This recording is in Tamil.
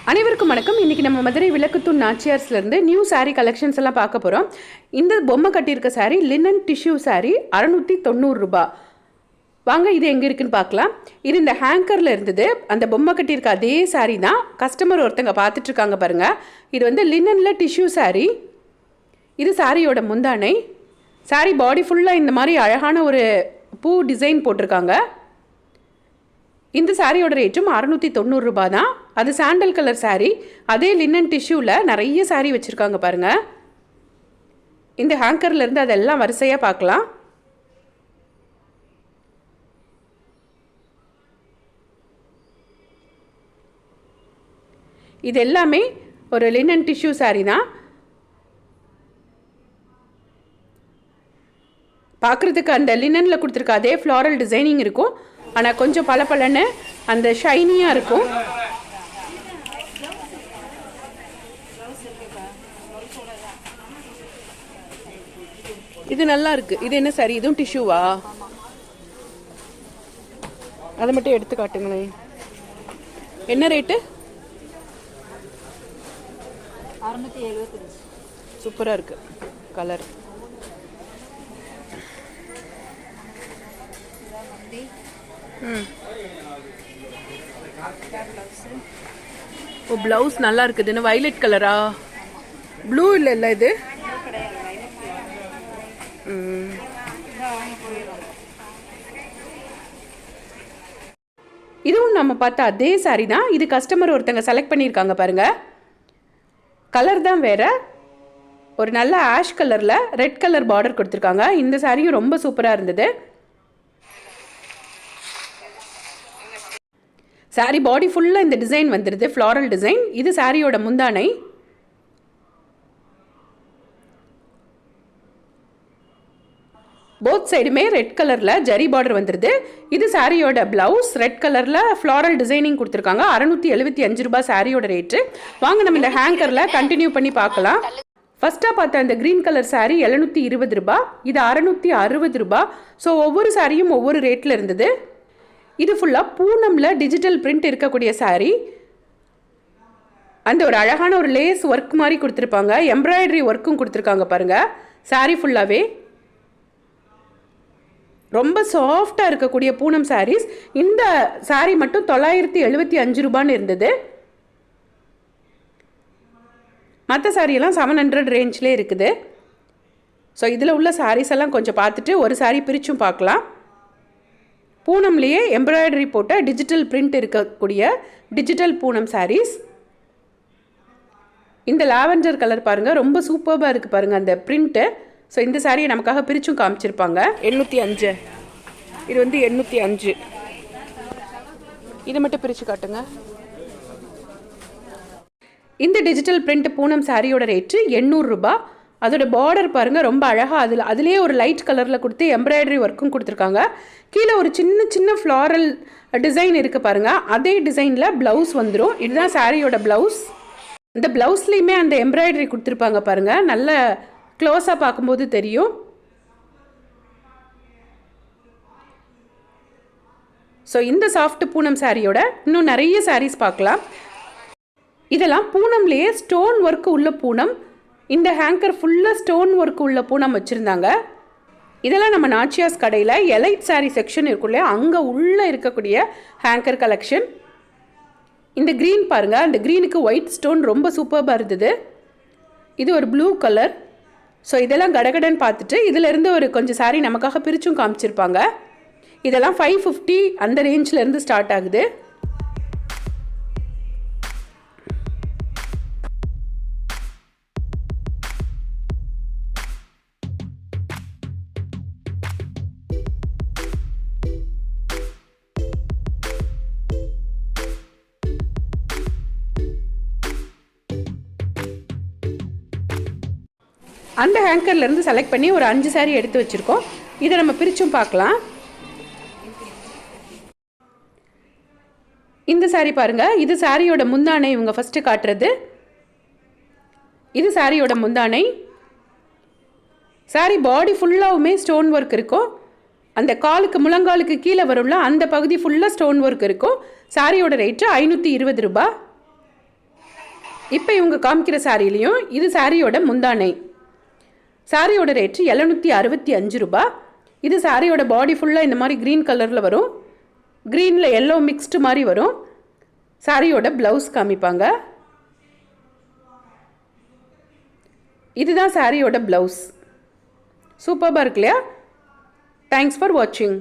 அனைவருக்கும் வணக்கம். இன்றைக்கி நம்ம மதுரை விளக்குத்தூண் நாச்சியார்ஸ்லேருந்து நியூ சாரீ கலெக்ஷன்ஸ் எல்லாம் பார்க்க போகிறோம். இந்த பொம்மை கட்டியிருக்க சாரீ லினன் டிஷ்யூ சாரீ 690 ரூபா. வாங்க இது எங்கே இருக்குன்னு பார்க்கலாம். இது இந்த ஹேங்கரில் இருந்தது. அந்த பொம்மை கட்டியிருக்க அதே சாரீ தான் கஸ்டமர் ஒருத்தங்க பார்த்துட்ருக்காங்க பாருங்கள். இது வந்து லினனில் டிஷ்யூ சாரீ. இது சாரியோட முந்தானை. சாரீ பாடி ஃபுல்லாக இந்த மாதிரி அழகான ஒரு பூ டிசைன் போட்டிருக்காங்க. இந்த சாரியோட ரேட்டும் 690 ரூபா தான். அது சாண்டல் கலர் சாரீ. அதே லினன் டிஷ்யூவில் நிறைய சாரீ வச்சுருக்காங்க பாருங்கள். இந்த ஹேங்கர்லேருந்து அதெல்லாம் வரிசையாக பார்க்கலாம். இது எல்லாமே ஒரு லினன் டிஷ்யூ சாரீ தான். பார்க்குறதுக்கு அந்த லினனில் கொடுத்துருக்க அதே ஃப்ளாரல் டிசைனிங் இருக்கும். ஆனால் கொஞ்சம் பளபளன்னு அந்த ஷைனியாக இருக்கும். இது நல்லா இருக்கு. இது என்ன சாரி? இதுவும் டிஷ்யூவா? அதை மட்டும் எடுத்து காட்டுங்களேன். என்ன ரேட்டு? 675. சூப்பராக இருக்கு கலர். ஓ, பிளவுஸ் நல்லா இருக்குது. என்ன வயலட் கலரா? ப்ளூ இல்ல இது? இதுவும் நம்ம பார்த்த அதே சாரி தான். இது கஸ்டமர் ஒருத்தங்க செலக்ட் பண்ணியிருக்காங்க பாருங்க. கலர் தான் வேற. ஒரு நல்ல ஆஷ் கலர்ல ரெட் கலர் பார்டர் கொடுத்துருக்காங்க. இந்த சாரியும் ரொம்ப சூப்பராக இருந்தது. சாரி பாடி ஃபுல்லாக இந்த டிசைன் வந்துடுது, ஃப்ளாரல் டிசைன். இது சாரியோட முந்தானை. போத் சைடுமே ரெட் கலரில் ஜரி பார்டர் வந்துடுது. இது சாரியோட பிளவுஸ். ரெட் கலரில் ஃப்ளாரல் டிசைனிங் கொடுத்துருக்காங்க. 675 ரூபாய் சாரியோட ரேட்டு. வாங்க நம்ம இந்த ஹேங்கரில் கண்டினியூ பண்ணி பார்க்கலாம். ஃபஸ்ட்டாக பார்த்த அந்த க்ரீன் கலர் சாரி 720 ரூபாய். இது 660 ரூபாய். ஸோ ஒவ்வொரு சாரியும் ஒவ்வொரு ரேட்டில் இருந்தது. இது ஃபுல்லாக பூனமில் டிஜிட்டல் பிரிண்ட் இருக்கக்கூடிய சாரீ. அந்த ஒரு அழகான ஒரு லேஸ் ஒர்க் மாதிரி கொடுத்துருப்பாங்க. எம்ப்ராய்டரி ஒர்க்கும் கொடுத்துருக்காங்க பாருங்கள். சாரீ ஃபுல்லாகவே ரொம்ப சாஃப்டாக இருக்கக்கூடிய பூனம் சாரீஸ். இந்த சாரீ மட்டும் 975 ரூபான்னு இருந்தது. மற்ற சாரியெல்லாம் 700 ரேஞ்சிலே இருக்குது. ஸோ இதில் உள்ள சாரீஸ் எல்லாம் கொஞ்சம் பார்த்துட்டு ஒரு சாரீ பிரிச்சும் பார்க்கலாம். பூனம்லேயே எம்ப்ராய்டரி போட்ட டிஜிட்டல் பிரிண்ட் இருக்கக்கூடிய டிஜிட்டல் பூனம் சாரீஸ். இந்த லாவெண்டர் கலர் பாருங்கள், ரொம்ப சூப்பராக இருக்குது பாருங்கள் அந்த பிரிண்ட்டு. ஸோ இந்த சாரியை நமக்காக பிரிச்சும் காமிச்சிருப்பாங்க. 805. இது வந்து 805. இதை மட்டும் பிரித்து காட்டுங்க. இந்த டிஜிட்டல் பிரிண்ட் பூனம் சாரியோட ரேட்டு 800 ரூபாய். அதோட பார்டர் பாருங்கள், ரொம்ப அழகாக அதுலேயே ஒரு லைட் கலரில் கொடுத்து எம்ப்ராய்டரி ஒர்க்கும் கொடுத்துருக்காங்க. கீழே ஒரு சின்ன சின்ன ஃப்ளாரல் டிசைன் இருக்குது பாருங்கள். அதே டிசைனில் ப்ளவுஸ் வந்துடும். இதுதான் சாரியோட ப்ளவுஸ். இந்த ப்ளவுஸ்லேயுமே அந்த எம்ப்ராய்டரி கொடுத்துருப்பாங்க பாருங்கள். நல்ல க்ளோஸாக பார்க்கும்போது தெரியும். ஸோ இந்த சாஃப்ட் பூனம் சாரியோட இன்னும் நிறைய சாரீஸ் பார்க்கலாம். இதெல்லாம் பூனம்லேயே ஸ்டோன் ஒர்க்கு உள்ள பூனம். இந்த ஹேங்கர் ஃபுல்லாக ஸ்டோன் ஒர்க் உள்ள பூனம் வச்சுருந்தாங்க. இதெல்லாம் நம்ம நாச்சியாஸ் கடையில் எலைட் சாரீ செக்ஷன் இருக்கும் இல்லையா, அங்கே உள்ளே இருக்கக்கூடிய ஹேங்கர் கலெக்ஷன். இந்த க்ரீன் பாருங்கள், அந்த க்ரீனுக்கு ஒயிட் ஸ்டோன் ரொம்ப சூப்பராக இருந்தது. இது ஒரு ப்ளூ கலர். ஸோ இதெல்லாம் கடகடன்னு பார்த்துட்டு இதிலேருந்து ஒரு கொஞ்சம் சாரீ நமக்காக பிரிச்சும் காமிச்சிருப்பாங்க. இதெல்லாம் 550 அந்த ரேஞ்சிலேருந்து ஸ்டார்ட் ஆகுது. அந்த ஹேங்கர்லேருந்து செலக்ட் பண்ணி ஒரு 5 சாரீ எடுத்து வச்சுருக்கோம். இதை நம்ம பிரிச்சும் பார்க்கலாம். இந்த சாரீ பாருங்கள், இது சாரியோட முந்தானை. இவங்க ஃபஸ்ட்டு காட்டுறது இது சாரியோட முந்தானை. சாரீ பாடி ஃபுல்லாகவுமே ஸ்டோன் ஒர்க் இருக்கும். அந்த காலுக்கு முழங்காலுக்கு கீழே வரும்ல அந்த பகுதி ஃபுல்லாக ஸ்டோன் ஒர்க் இருக்கும். சாரியோட ரேட்டு 520 ரூபாய். இப்போ இவங்க காமிக்கிற சாரிலையும் இது சாரியோட முந்தானை. சாரியோட ரேட்டு 765 ரூபா. இது சாரியோட பாடி ஃபுல்லாக இந்த மாதிரி க்ரீன் கலரில் வரும். க்ரீனில் எல்லோ மிக்ஸ்டு மாதிரி வரும். சாரியோட ப்ளவுஸ் காமிப்பாங்க. இதுதான் சாரியோட ப்ளவுஸ். சூப்பராக இருக்கு இல்லையா? தேங்க்ஸ் ஃபார் வாட்சிங்.